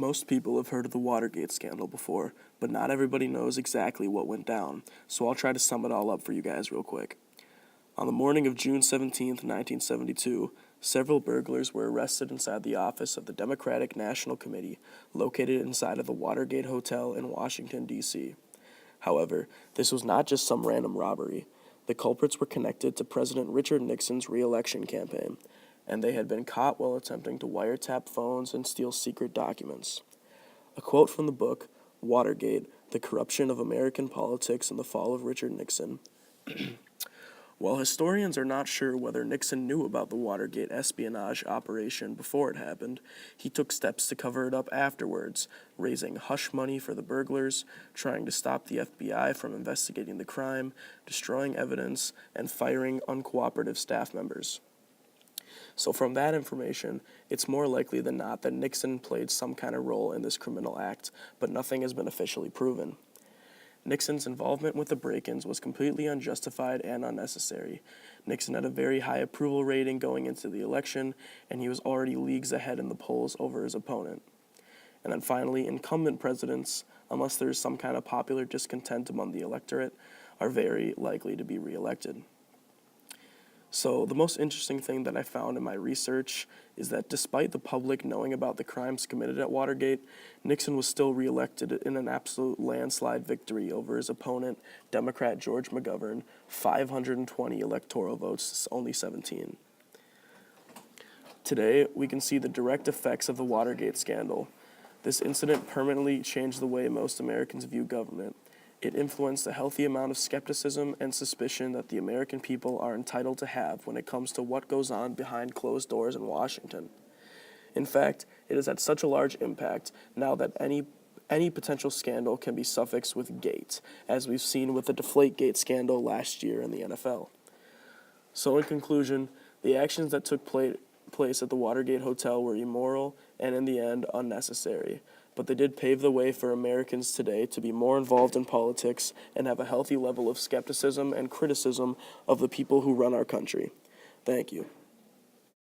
Most people have heard of the Watergate scandal before, but not everybody knows exactly what went down, so I'll try to sum it all up for you guys real quick. On the morning of June 17, 1972, several burglars were arrested inside the office of the Democratic National Committee, located inside of the Watergate Hotel in Washington, D.C. However, this was not just some random robbery. The culprits were connected to President Richard Nixon's re-election campaign, and they had been caught while attempting to wiretap phones and steal secret documents. A quote from the book, Watergate, The Corruption of American Politics and the Fall of Richard Nixon. While historians are not sure whether Nixon knew about the Watergate espionage operation before it happened, he took steps to cover it up afterwards, raising hush money for the burglars, trying to stop the FBI from investigating the crime, destroying evidence, and firing uncooperative staff members. So from that information, it's more likely than not that Nixon played some kind of role in this criminal act, but nothing has been officially proven. Nixon's involvement with the break-ins was completely unjustified and unnecessary. Nixon had a very high approval rating going into the election, and he was already leagues ahead in the polls over his opponent. And then finally, incumbent presidents, unless there is some kind of popular discontent among the electorate, are very likely to be reelected. So the most interesting thing that I found in my research is that despite the public knowing about the crimes committed at Watergate, Nixon was still reelected in an absolute landslide victory over his opponent, Democrat George McGovern, 520 electoral votes, only 17. Today, we can see the direct effects of the Watergate scandal. This incident permanently changed the way most Americans view government. It influenced a healthy amount of skepticism and suspicion that the American people are entitled to have when it comes to what goes on behind closed doors in Washington. In fact, it has had such a large impact now that any potential scandal can be suffixed with "gate," as we've seen with the Deflategate scandal last year in the NFL. So in conclusion, the actions that took place at the Watergate Hotel were immoral and in the end unnecessary. But they did pave the way for Americans today to be more involved in politics and have a healthy level of skepticism and criticism of the people who run our country. Thank you.